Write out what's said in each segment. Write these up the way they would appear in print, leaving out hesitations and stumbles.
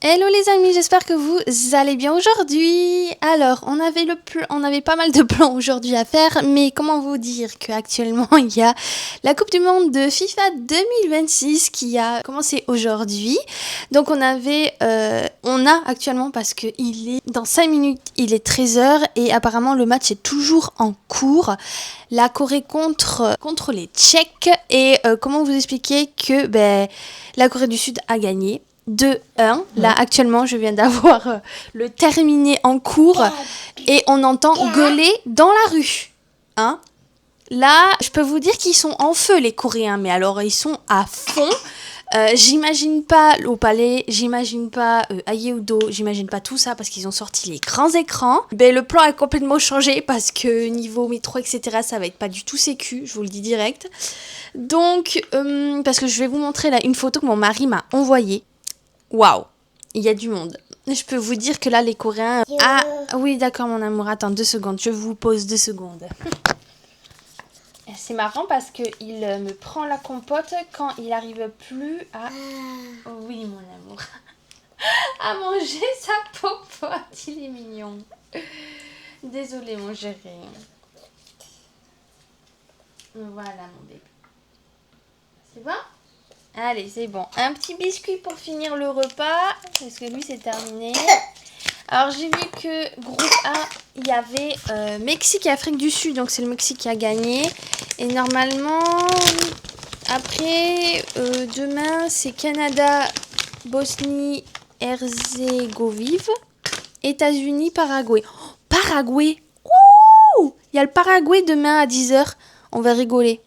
Hello les amis, j'espère que vous allez bien aujourd'hui. Alors, on avait pas mal de plans aujourd'hui à faire, mais comment vous dire qu'actuellement il y a la Coupe du Monde de FIFA 2026 qui a commencé aujourd'hui. Donc on a actuellement parce que il est dans 5 minutes, il est 13h et apparemment le match est toujours en cours. La Corée contre les Tchèques et comment vous expliquer que la Corée du Sud a gagné. 2-1. Là, actuellement, je viens d'avoir le terminé en cours et on entend gueuler dans la rue. Hein? Là, je peux vous dire qu'ils sont en feu, les Coréens, mais alors ils sont à fond. J'imagine pas au palais, j'imagine pas à Yeoudo, j'imagine pas tout ça parce qu'ils ont sorti les grands écrans. Ben, le plan a complètement changé parce que niveau métro, etc., ça va être pas du tout sécu, je vous le dis direct. Donc, parce que je vais vous montrer là une photo que mon mari m'a envoyée. Waouh, il y a du monde. Je peux vous dire que là, les Coréens... Ah, oui, d'accord, mon amour. Attends, 2 secondes. Je vous pose 2 secondes. C'est marrant parce qu'il me prend la compote quand il n'arrive plus à... Oui, mon amour. À manger sa popote. Il est mignon. Désolée, mon chéri. Voilà, mon bébé. C'est bon ? Allez, c'est bon. Un petit biscuit pour finir le repas, parce que lui, c'est terminé. Alors, j'ai vu que groupe A, il y avait Mexique et Afrique du Sud, donc c'est le Mexique qui a gagné. Et normalement, après, demain, c'est Canada, Bosnie, Herzégovine, États-Unis, Paraguay. Oh, Paraguay! Ouh! Il y a le Paraguay demain à 10h. On va rigoler.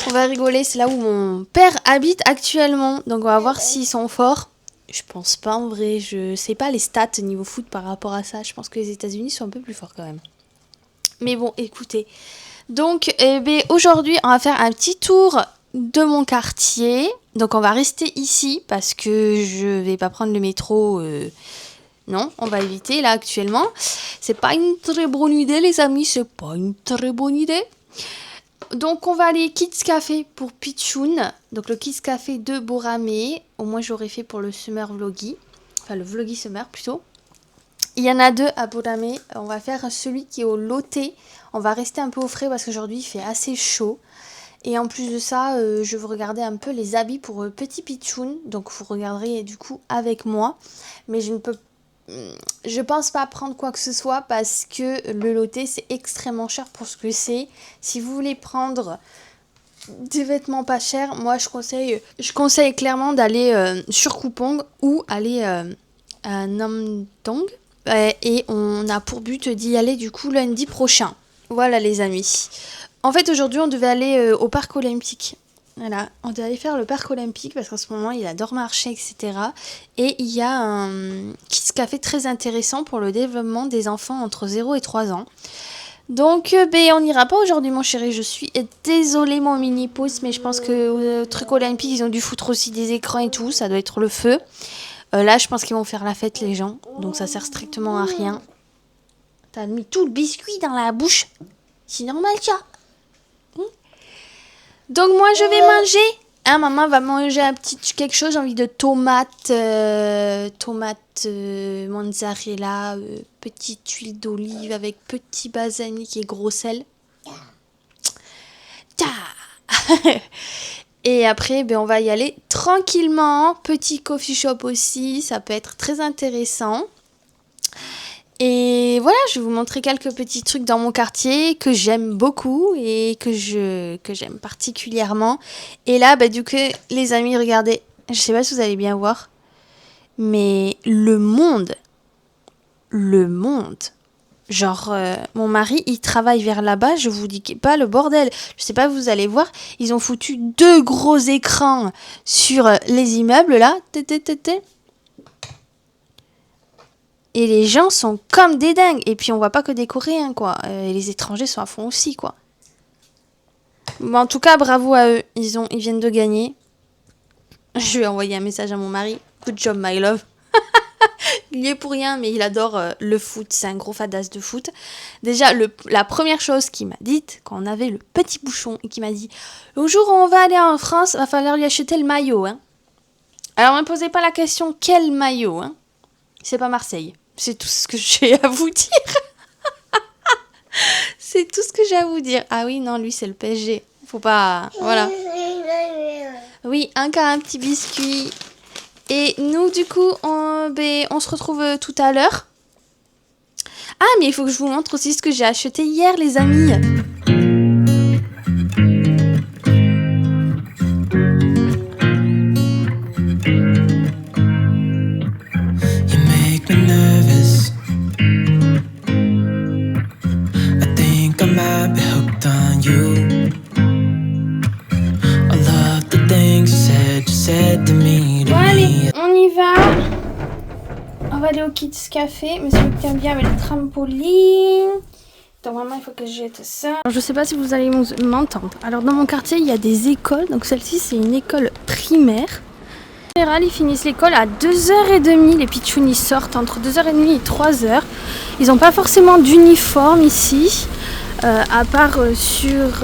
On va rigoler, c'est là où mon père habite actuellement. Donc on va voir s'ils sont forts. Je pense pas en vrai, je sais pas les stats niveau foot par rapport à ça. Je pense que les États-Unis sont un peu plus forts quand même. Mais bon, écoutez. Donc aujourd'hui, on va faire un petit tour de mon quartier. Donc on va rester ici parce que je vais pas prendre le métro. Non, on va éviter là actuellement. C'est pas une très bonne idée les amis, c'est pas une très bonne idée. Donc on va aller Kids Café pour Pichoun. Donc le Kids Café de Boramé. Au moins j'aurais fait pour le Summer Vloggy. Enfin le Vloggy Summer plutôt. Il y en a 2 à Boramé. On va faire celui qui est au Loté. On va rester un peu au frais parce qu'aujourd'hui il fait assez chaud. Et en plus de ça, je veux regarder un peu les habits pour petit Pichoun. Donc vous regarderez du coup avec moi. Mais je pense pas prendre quoi que ce soit parce que le Loté c'est extrêmement cher pour ce que c'est. Si vous voulez prendre des vêtements pas chers, moi je conseille clairement d'aller sur Coupang ou aller à Namdong. Et on a pour but d'y aller du coup lundi prochain. Voilà les amis. En fait aujourd'hui on devait aller au parc olympique. Voilà, on devait aller faire le parc olympique parce qu'en ce moment il adore marcher, etc. Et il y a un Kids Café très intéressant pour le développement des enfants entre 0 et 3 ans. Donc on n'ira pas aujourd'hui mon chéri, je suis désolée mon mini pouce, mais je pense que truc olympique ils ont dû foutre aussi des écrans et tout, ça doit être le feu. Là je pense qu'ils vont faire la fête les gens, donc ça sert strictement à rien. T'as mis tout le biscuit dans la bouche, c'est normal ça. Donc moi je vais manger. Hein, maman va manger un petit quelque chose, j'ai envie de tomates, mozzarella, petite huile d'olive avec petit balsamique et gros sel. Et après, on va y aller tranquillement. Petit coffee shop aussi, ça peut être très intéressant. Et voilà, je vais vous montrer quelques petits trucs dans mon quartier que j'aime beaucoup et que j'aime particulièrement. Et là, du coup, les amis, regardez, je sais pas si vous allez bien voir, mais le monde, genre, mon mari, il travaille vers là-bas, je vous dis pas le bordel. Je sais pas, vous allez voir, ils ont foutu 2 gros écrans sur les immeubles, là. Et les gens sont comme des dingues. Et puis on voit pas que des Coréens, quoi. Et les étrangers sont à fond aussi, quoi. Bon, en tout cas, bravo à eux. Ils viennent de gagner. Je vais envoyer un message à mon mari. Good job, my love. Il y est pour rien, mais il adore le foot. C'est un gros fadasse de foot. Déjà, la première chose qu'il m'a dite, quand on avait le petit bouchon, et qu'il m'a dit, le jour où on va aller en France, va falloir lui acheter le maillot, hein. Alors, ne me posez pas la question quel maillot, hein. C'est pas Marseille. C'est tout ce que j'ai à vous dire. C'est tout ce que j'ai à vous dire. Ah oui, non, lui, c'est le PSG. Faut pas... Voilà. Oui, encore un petit biscuit. Et nous, du coup, on se retrouve tout à l'heure. Ah, mais il faut que je vous montre aussi ce que j'ai acheté hier, les amis. Bon, allez, on y va. On va aller au Kids Café, mais celui qui aime bien avec le trampoline. Donc vraiment, il faut que je jette ça. Alors, je sais pas si vous allez m'entendre. Alors dans mon quartier, il y a des écoles. Donc celle-ci, c'est une école primaire. En général, ils finissent l'école à 2h30. Les pitchounis sortent entre 2h30 et 3h. Ils n'ont pas forcément d'uniforme ici. À part sur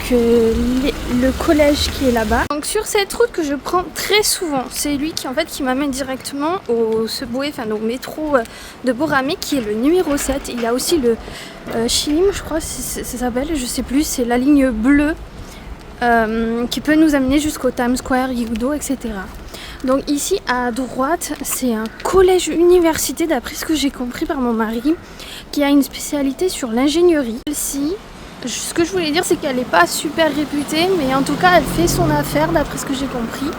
le collège qui est là-bas. Donc sur cette route que je prends très souvent, c'est lui qui m'amène directement au subway, au métro de Boramé, qui est le numéro 7. Il y a aussi le Chilim, je crois ça s'appelle, je sais plus, c'est la ligne bleue qui peut nous amener jusqu'au Times Square, Yehudo, etc. Donc ici à droite, c'est un collège-université d'après ce que j'ai compris par mon mari, qui a une spécialité sur l'ingénierie. Celle-ci, ce que je voulais dire, c'est qu'elle n'est pas super réputée, mais en tout cas, elle fait son affaire d'après ce que j'ai compris.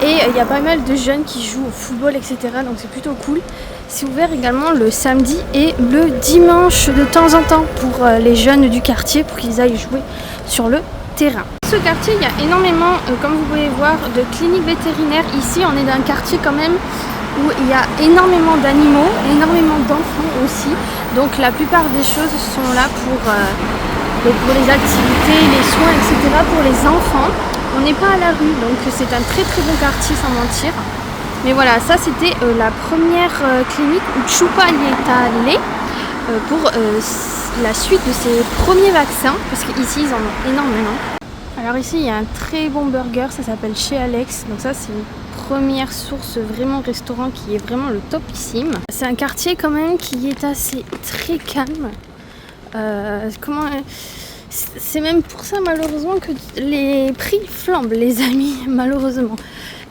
Et il y a pas mal de jeunes qui jouent au football, etc. Donc c'est plutôt cool. C'est ouvert également le samedi et le dimanche de temps en temps pour les jeunes du quartier, pour qu'ils aillent jouer sur le terrain. Dans ce quartier, il y a énormément, comme vous pouvez voir, de cliniques vétérinaires. Ici, on est dans un quartier quand même où il y a énormément d'animaux, énormément d'enfants aussi. Donc la plupart des choses sont là pour les activités, les soins, etc. pour les enfants. On n'est pas à la rue, donc c'est un très très bon quartier sans mentir. Mais voilà, ça c'était la première clinique où Choupa y est allé pour la suite de ses premiers vaccins, parce qu'ici ils en ont énormément. Alors ici il y a un très bon burger, ça s'appelle chez Alex, donc ça c'est une première source vraiment restaurant qui est vraiment le topissime. C'est un quartier quand même qui est assez très calme. C'est même pour ça malheureusement que les prix flambent les amis, malheureusement.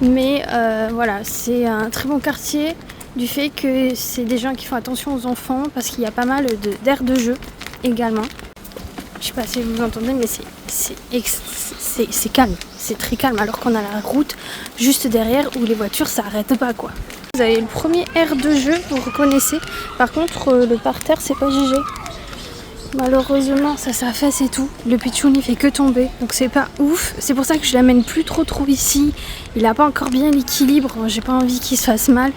Mais voilà, c'est un très bon quartier du fait que c'est des gens qui font attention aux enfants parce qu'il y a pas mal d'aires de jeu également. Je sais pas si vous entendez, mais c'est calme, c'est très calme, alors qu'on a la route juste derrière où les voitures s'arrêtent pas quoi. Vous avez le premier aire de jeu, vous reconnaissez. Par contre, le parterre, c'est pas GG. Malheureusement, ça fait c'est tout. Le pitchoun il fait que tomber, donc c'est pas ouf. C'est pour ça que je l'amène plus trop ici. Il a pas encore bien l'équilibre, j'ai pas envie qu'il se fasse mal.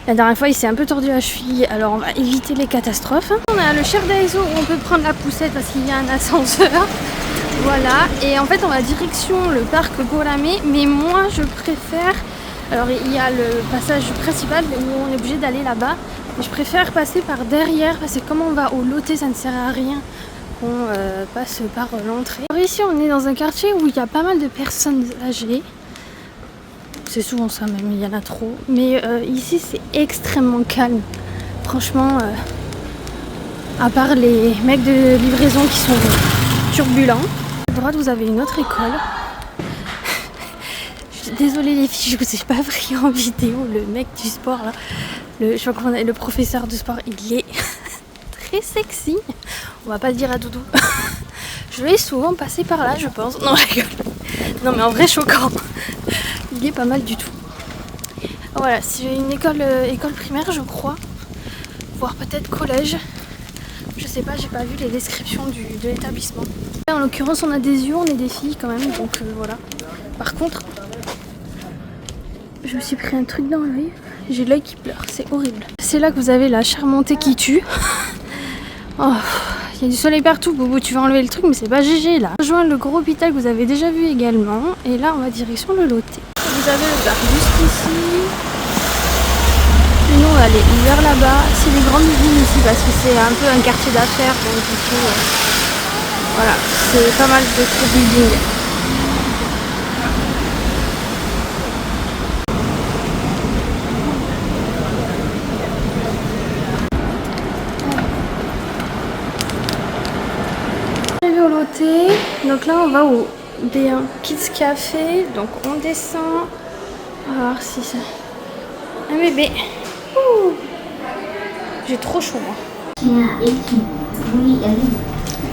La dernière fois, il s'est un peu tordu la cheville, alors on va éviter les catastrophes. On a le Cher d'Aizo où on peut prendre la poussette parce qu'il y a un ascenseur. Voilà, et en fait, on va direction le parc Boramé, mais moi, je préfère... Alors, il y a le passage principal où on est obligé d'aller là-bas. Mais je préfère passer par derrière parce que comme on va au loté, ça ne sert à rien qu'on passe par l'entrée. Alors ici, on est dans un quartier où il y a pas mal de personnes âgées. C'est souvent ça même, il y en a trop. Mais ici, c'est extrêmement calme. Franchement, à part les mecs de livraison qui sont turbulents. À droite, vous avez une autre école. Je suis désolée les filles, je vous ai pas pris en vidéo. Le mec du sport là, je crois qu'on a le professeur de sport, il est très sexy. On va pas dire à Doudou. Je vais souvent passer par là, je pense. Non, je rigole. Non mais en vrai choquant. Il est pas mal du tout. Voilà, c'est une école primaire je crois. Voire peut-être collège. Je sais pas, j'ai pas vu les descriptions de l'établissement. En l'occurrence on a des yeux, on est des filles quand même, donc voilà. Par contre, je me suis pris un truc dans l'œil. J'ai l'œil qui pleure, c'est horrible. C'est là que vous avez la charmontée qui tue. Oh, il y a du soleil partout, Boubou, tu vas enlever le truc, mais c'est pas GG là. Rejoins le gros hôpital que vous avez déjà vu également. Et là, on va direction le loté. Vous avez le bar juste ici. Et nous, on va aller vers là-bas. C'est les grandes usines ici parce que c'est un peu un quartier d'affaires. Donc du coup, voilà, c'est pas mal de gros buildings. Donc là, on va au B1 Kids Café. Donc on descend. On va voir si ça... Un bébé. Ouh. J'ai trop chaud, moi.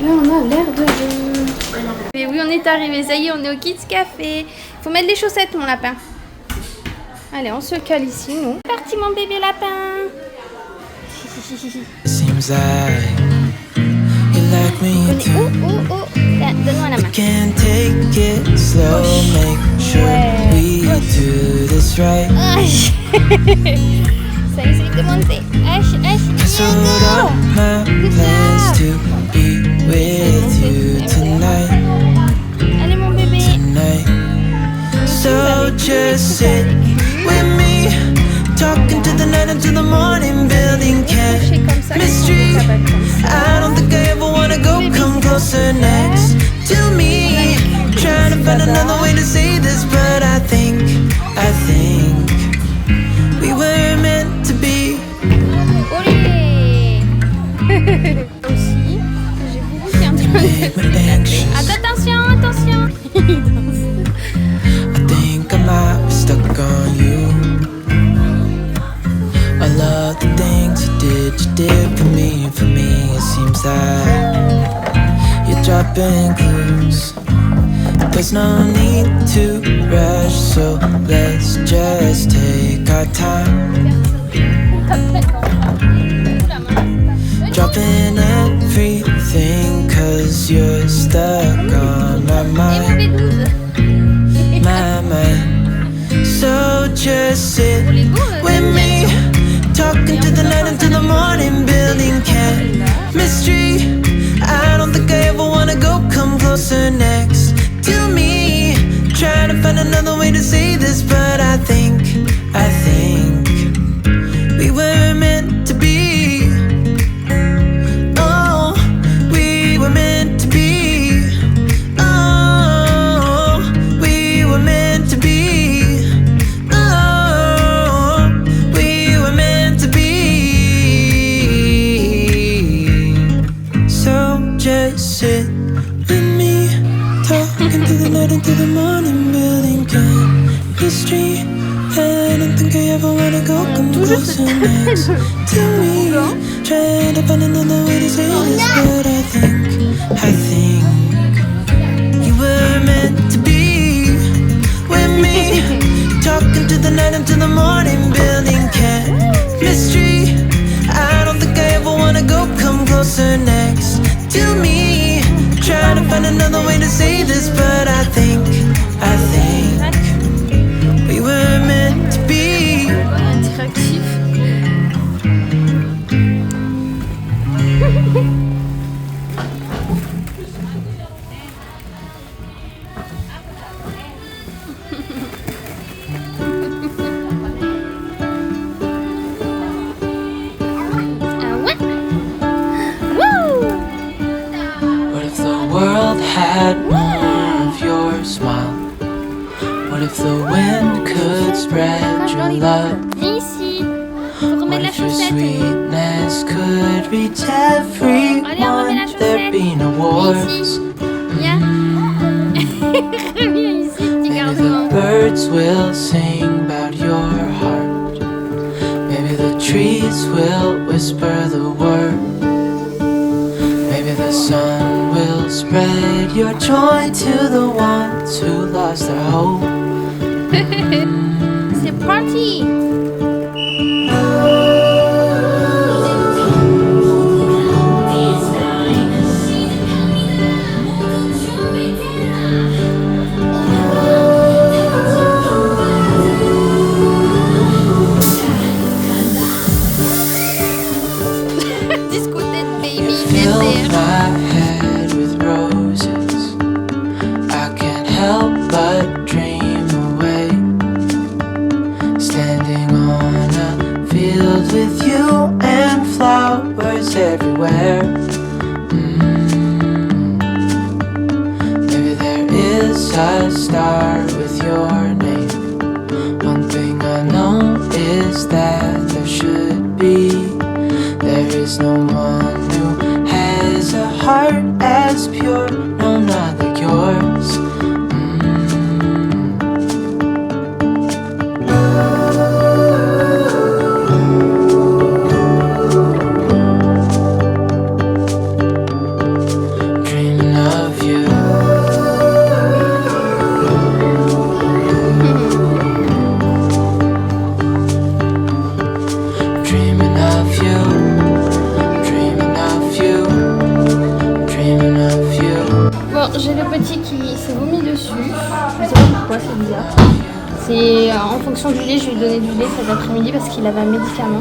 Là, on a l'air de jeu. Et oui, on est arrivé. Ça y est, on est au Kids Café. Faut mettre les chaussettes, mon lapin. Allez, on se cale ici, nous. C'est parti, mon bébé lapin. Seems like you like me too. Oh. Donne-moi la main. Can take it slow, make sure we do this right. Ça essaye de monter. Cancelled all my plans to be with you tonight. Allez, mon bébé. Tonight. So just sit with me, talking to the night until the morning, building chemistry. I don't think I ever wanna go. Come closer next to me. Trying to find another way to say this, but I think we were meant to be. Olé. Aussi, j'ai beaucoup qui est en train de se attention. I think I might be stuck on you. I love the things you did for me. It seems like you're dropping clues. There's no need to rush, so let's just take our time. Dropping everything, 'cause you're stuck on my mind. My mind. So just sit with me, talking to the night until the morning, building chemistry. I don't think I ever wanna go. Come closer next to me. Trying to find another way to say this, but I think we were meant to be. Oh, we were meant to be. Oh, we were meant to be. Oh, we were meant to be. So just sit with me, talking to the night into the morning, building chemistry. I don't think I ever wanna go. Come closer next to me. Trying to find another way to say this, but I think you were meant to be with me, talking to the night until the morning, building chemistry. I don't think I ever wanna go. Come closer next to me. Trying to find another way to say this, but I think we were meant to be. Interactif. What if the world had more of your smile? What if the wind could spread your love? Viens ici. Faut What remettre la if your chaussette. sweetness could reach Allez, on remet la everyone? chaussette. There'd be no Viens wars. ici. Viens. Viens ici, petit Maybe the garçon. birds will sing about your heart. Maybe the trees will whisper the word. Maybe the sun will spread your joy to the ones who lost their hope. C'est parti. Discothèque baby, Fill bébé. my head with roses. I can't help but dream away. Standing on a field with you and flowers everywhere. Maybe there is a star with your name. One thing I know is that there should be. There is no one who has a heart as pure, no, not like yours. C'est en fonction du lait, je lui ai donné du lait cet après-midi parce qu'il avait un médicament.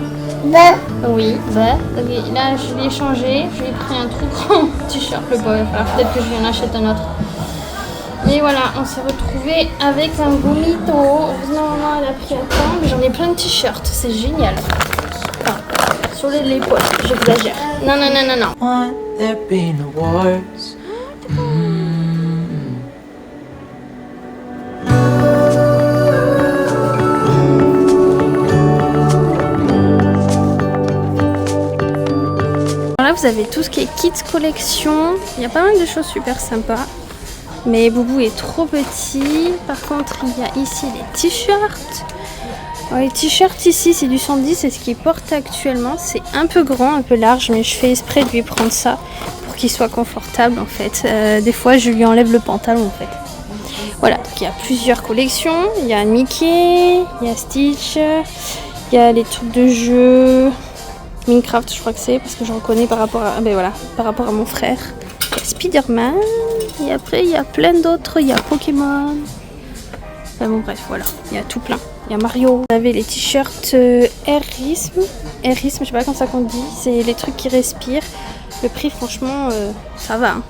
Oui, donc là je l'ai changé, je lui ai pris un trop grand t-shirt le pauvre, alors peut-être que je lui en achète un autre. Et voilà, on s'est retrouvés avec un gomito. Heureusement maman elle a pris un temps, mais j'en ai plein de t-shirts, c'est génial. Enfin, sur l'épaule, j'exagère. Non, non, non, non, non. Want there be no wars. Alors là vous avez tout ce qui est Kids Collection, il y a pas mal de choses super sympas. Mais Boubou est trop petit. Par contre, il y a ici les t-shirts. Alors, les t-shirts ici, c'est du 110, c'est ce qu'il porte actuellement. C'est un peu grand, un peu large, mais je fais exprès de lui prendre ça pour qu'il soit confortable en fait. Des fois, je lui enlève le pantalon en fait. Voilà, donc il y a plusieurs collections. Il y a Mickey, il y a Stitch, il y a les trucs de jeu. Minecraft, je crois que c'est, parce que je reconnais par rapport à, par rapport à mon frère. Il y a Spider-Man. Et après, il y a plein d'autres. Il y a Pokémon. Enfin bon, bref, voilà. Il y a tout plein. Il y a Mario. Vous avez les t-shirts Airisme. Airisme, je sais pas comment ça qu'on dit. C'est les trucs qui respirent. Le prix, franchement, ça va. Hein.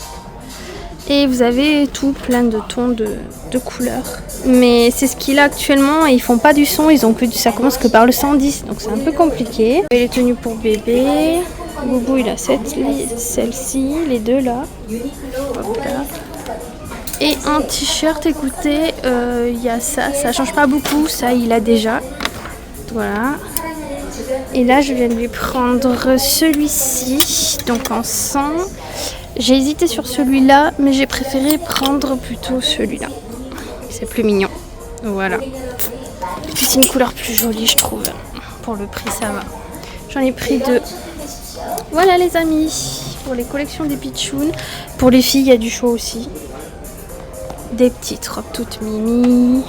Et vous avez tout plein de tons de couleurs. Mais c'est ce qu'il a actuellement. Et ils font pas du son. Ils ont que ça commence que par le 110. Donc c'est un peu compliqué. Et les tenues pour bébé. Boubou il a celle-ci, les deux là. Hop là. Et un t-shirt, écoutez, il y a ça change pas beaucoup, ça il a déjà. Voilà. Et là je viens de lui prendre celui-ci, donc en sang. J'ai hésité sur celui-là, mais j'ai préféré prendre plutôt celui-là. C'est plus mignon. Voilà. C'est une couleur plus jolie je trouve. Pour le prix ça va. J'en ai pris deux. Voilà les amis, pour les collections des pitchouns. Pour les filles, il y a du choix aussi. Des petites robes toutes mimi.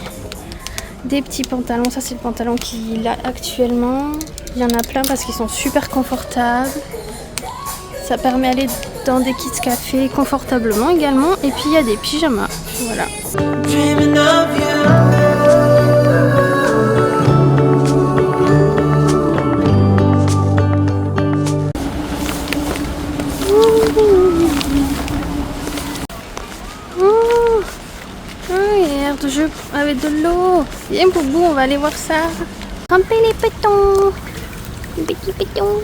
Des petits pantalons, ça c'est le pantalon qu'il a actuellement. Il y en a plein parce qu'ils sont super confortables. Ça permet d'aller dans des kids cafés confortablement également. Et puis il y a des pyjamas, voilà. Dreaming of you. De jeu avec de l'eau. Viens Boubou, on va aller voir ça. Ramper les pétons. Les petits pétons.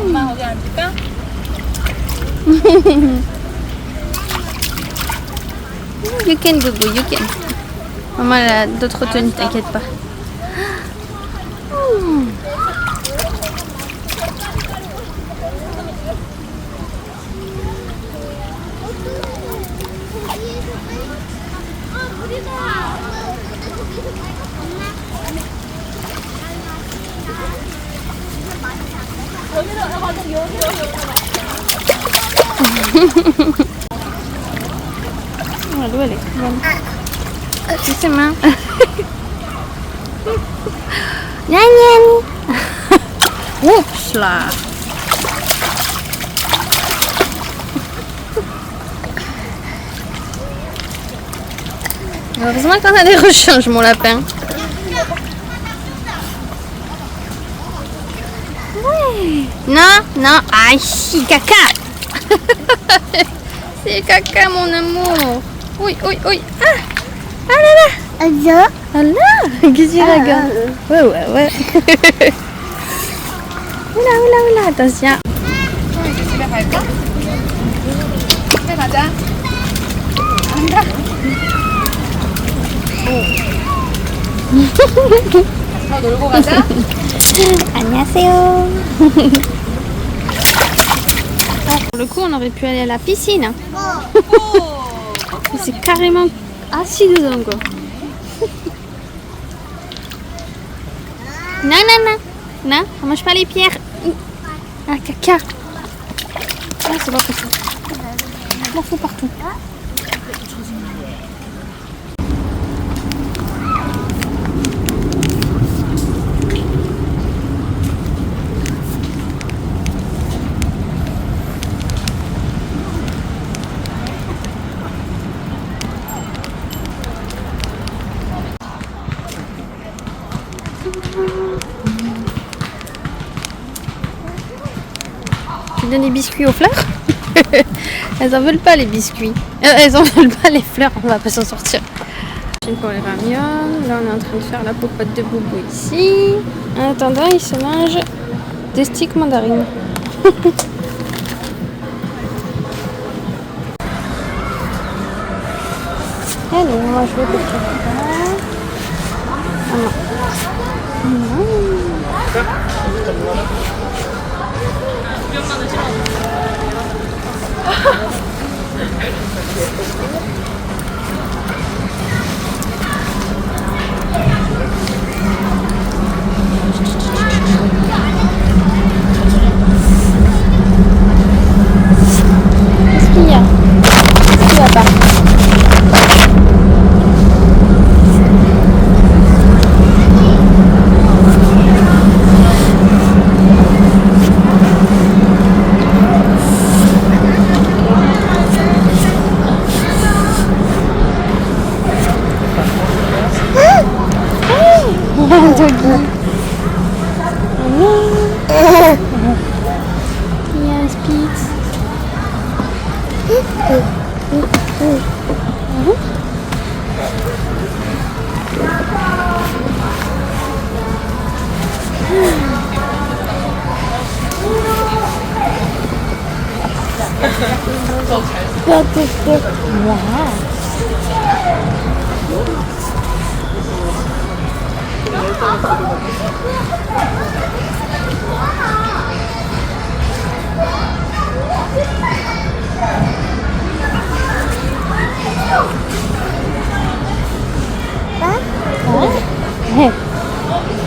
Maman, regarde un petit pain. You can Boubou, you can. Maman elle a d'autres tenues, t'inquiète pas. L'eau elle est bonne. C'est ses mains. Oups là. Heureusement qu'on a des rechanges mon lapin. Ouais. Non, non, aïe, caca. C'est caca mon amour. Oui, oui, oui. Ah, ah là là. Allah. Allah. Qu'est-ce qu'il regarde? Ouais, ouais, ouais. Oula, oula, oula, attention. 놀고 가자. 안녕하세요. Pour le coup, on aurait pu aller à la piscine. C'est carrément assis dedans, quoi. Non, non, non. Non, on mange pas les pierres. Ah, caca. Ah, c'est pas possible. On en fout partout. donner des biscuits aux fleurs. Elles en veulent pas les biscuits. Elles en veulent pas les fleurs, on va pas s'en sortir. Pour les ravioles, là on est en train de faire la popote de Boubou ici. En attendant, il se mange des sticks mandarines. Allez, moi je vais goûter ça. Qu'est-ce qu'il y a? Qu'est-ce qui va pas? Il y a un Spitz.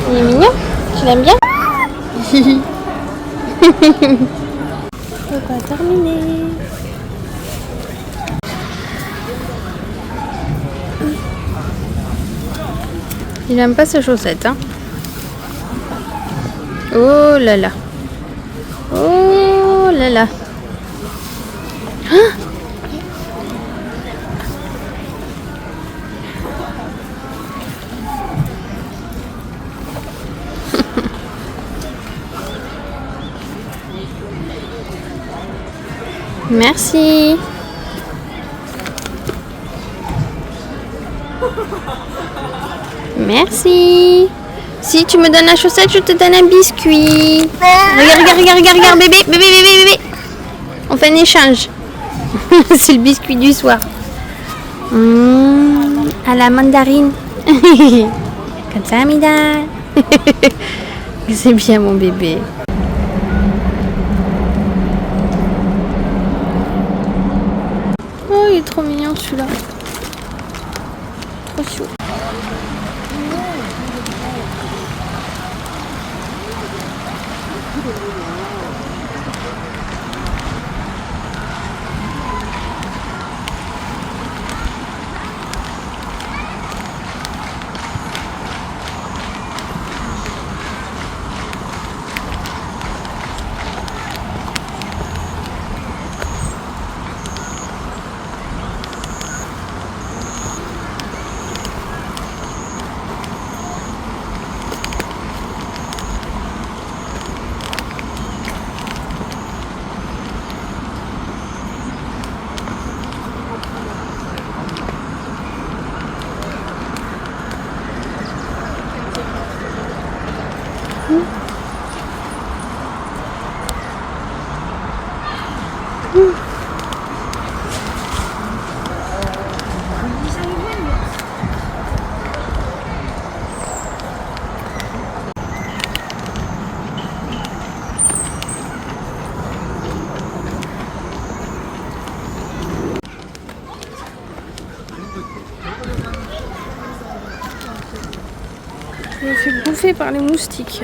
Il est mignon. Tu l'aimes bien? Faut pas terminer. Il aime pas ses chaussettes, hein? Oh là là. Oh là là. Ah! Merci. Merci. Si tu me donnes la chaussette, je te donne un biscuit. Regarde, bébé. On fait un échange. C'est le biscuit du soir. À la mandarine. Comme ça, Amida. C'est bien, mon bébé. Oh, il est trop mignon celui-là. Trop chou. Je me fais bouffer par les moustiques.